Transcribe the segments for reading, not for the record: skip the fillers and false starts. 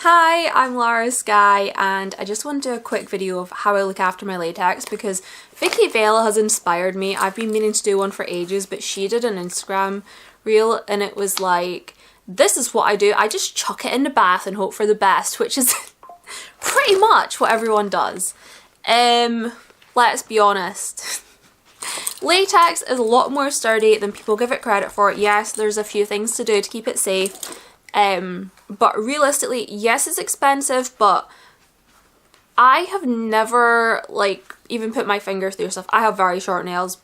Hi, I'm Lara Sky and I just want to do a quick video of how I look after my latex because Vici Vail has inspired me. I've been meaning to do one for ages, but she did an Instagram reel and it was like, this is what I do. I just chuck it in the bath and hope for the best, which is pretty much what everyone does. Let's be honest. Latex is a lot more sturdy than people give it credit for. Yes, there's a few things to do to keep it safe. But realistically, yes, it's expensive, but I have never even put my finger through stuff. I have very short nails,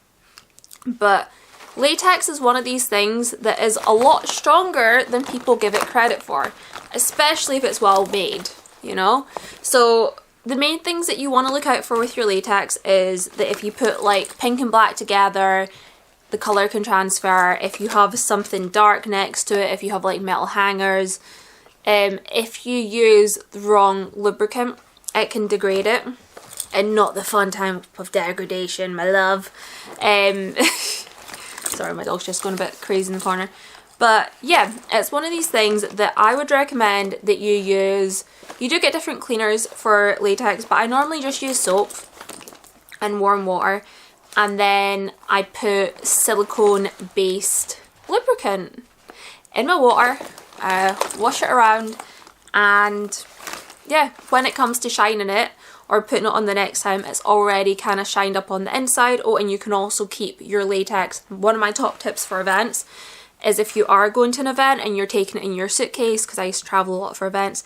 but latex is one of these things that is a lot stronger than people give it credit for, especially if it's well made, you know? So the main things that you want to look out for with your latex is that if you put like pink and black together, the colour can transfer. If you have something dark next to it, if you have like metal hangers, if you use the wrong lubricant, it can degrade it. And not the fun type of degradation, my love. Sorry, my dog's just going a bit crazy in the corner. But yeah, it's one of these things that I would recommend that you use. You do get different cleaners for latex, but I normally just use soap and warm water. And then I put silicone based lubricant in my water, wash it around, and yeah, when it comes to shining it or putting it on the next time, it's already kind of shined up on the inside. Oh, and you can also keep your latex. One of my top tips for events is if you are going to an event and you're taking it in your suitcase, because I used to travel a lot for events,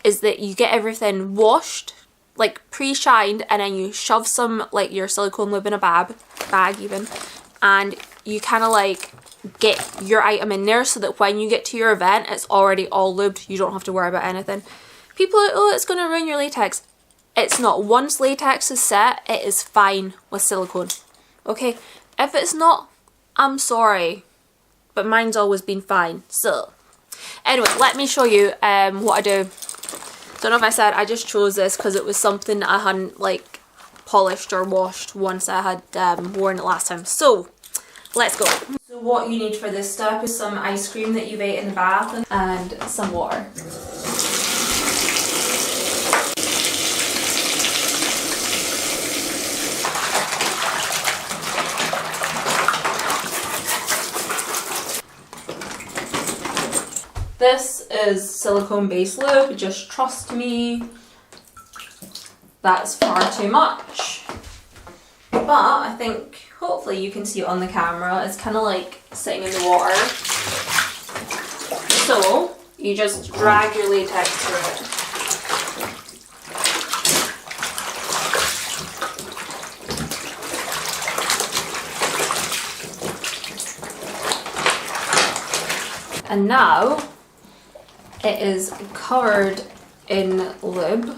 is that you get everything washed, like pre-shined, and then you shove some like your silicone lube in a bag even, and you kind of like get your item in there so that when you get to your event it's already all lubed. You don't have to worry about anything. People are like, oh, it's going to ruin your latex. It's not. Once latex is set, it is fine with silicone. Okay, if it's not, I'm sorry, but mine's always been fine. So anyway, let me show you what I do. Don't know if I said I just chose this because it was something that I hadn't like polished or washed once I had worn it last time. So let's go. So what you need for this step is some ice cream that you've ate in the bath and some water. This is silicone based lube, just trust me, that's far too much. But I think hopefully you can see it on the camera, it's kind of like sitting in the water. So you just drag your latex through it. And now it is covered in lube.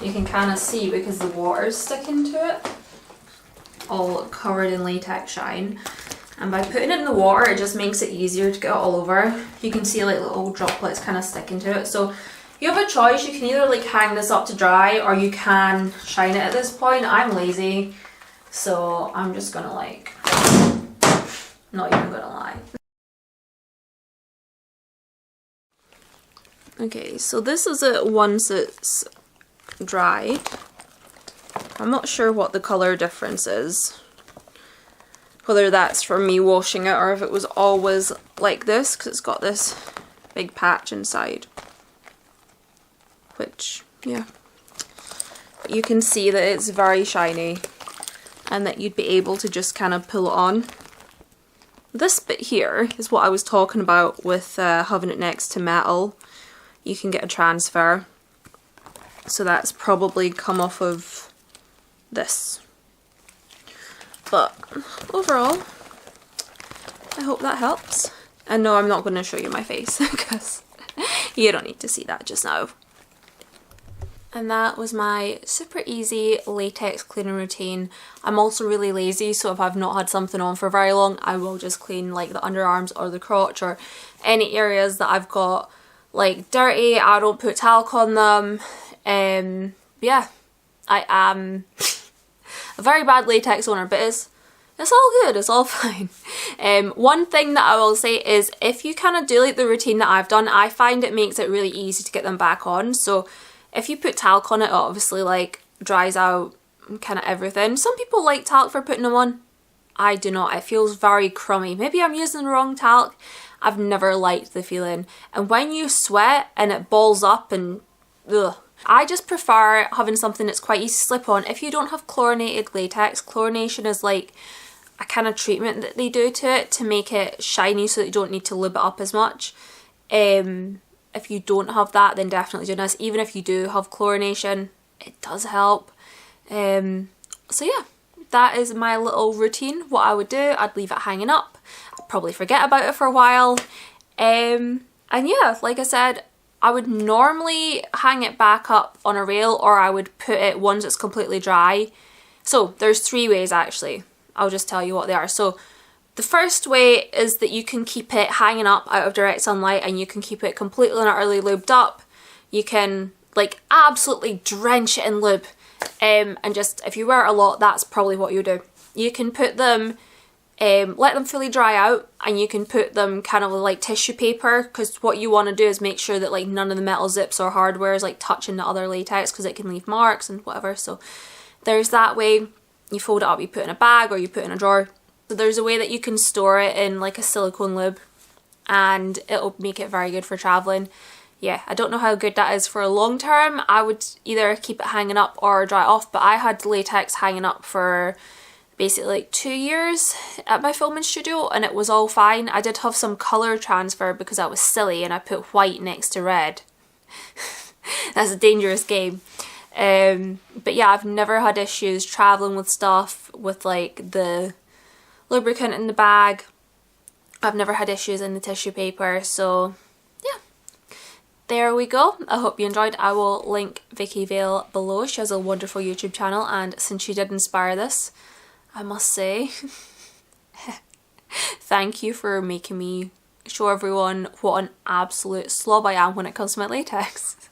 You can kind of see because the water is sticking to it. All covered in latex shine. And by putting it in the water, it just makes it easier to get all over. You can see like little droplets kind of sticking to it. So you have a choice. You can either like hang this up to dry or you can shine it at this point. I'm lazy, so I'm just gonna like, not even gonna lie. Okay, so this is it once it's dried. I'm not sure what the colour difference is, whether that's from me washing it or if it was always like this, because it's got this big patch inside, which, yeah. But you can see that it's very shiny and that you'd be able to just kind of pull it on. This bit here is what I was talking about with having it next to metal. You can get a transfer, so that's probably come off of this. But overall, I hope that helps. And no, I'm not going to show you my face because you don't need to see that just now. And that was my super easy latex cleaning routine. I'm also really lazy, so if I've not had something on for very long, I will just clean like the underarms or the crotch or any areas that I've got like dirty. I don't put talc on them. Yeah, I am a very bad latex owner, but it's it's all good, it's all fine. One thing that I will say is if you kind of do like the routine that I've done, I find it makes it really easy to get them back on. So if you put talc on it, it obviously like dries out kind of everything. Some people like talc for putting them on. I do not. It feels very crummy. Maybe I'm using the wrong talc. I've never liked the feeling. And when you sweat and it balls up and ugh. I just prefer having something that's quite easy to slip on. If you don't have chlorinated latex, chlorination is like a kind of treatment that they do to it to make it shiny so that you don't need to lube it up as much. If you don't have that, then definitely do this. Even if you do have chlorination, it does help. So yeah, that is my little routine. What I would do, I'd leave it hanging up. I'd probably forget about it for a while. And yeah, like I said, I would normally hang it back up on a rail, or I would put it once it's completely dry. So there's 3 ways actually. I'll just tell you what they are. So the first way is that you can keep it hanging up out of direct sunlight, and you can keep it completely and utterly lubed up. You can like absolutely drench it in lube. And just if you wear it a lot, that's probably what you do. You can put them, let them fully dry out, and you can put them kind of like tissue paper, because what you want to do is make sure that like none of the metal zips or hardware is like touching the other latex, because it can leave marks and whatever. So there's that way. You fold it up, you put it in a bag, or you put it in a drawer. So there's a way that you can store it in like a silicone lube, and it'll make it very good for traveling. Yeah, I don't know how good that is for a long term. I would either keep it hanging up or dry off, but I had latex hanging up for basically like 2 years at my filming studio, and it was all fine. I did have some colour transfer because I was silly and I put white next to red. That's a dangerous game. But yeah, I've never had issues travelling with stuff with like the lubricant in the bag. I've never had issues in the tissue paper, so yeah. There we go. I hope you enjoyed. I will link Vici Vail below. She has a wonderful YouTube channel, and since she did inspire this, I must say thank you for making me show everyone what an absolute slob I am when it comes to my latex.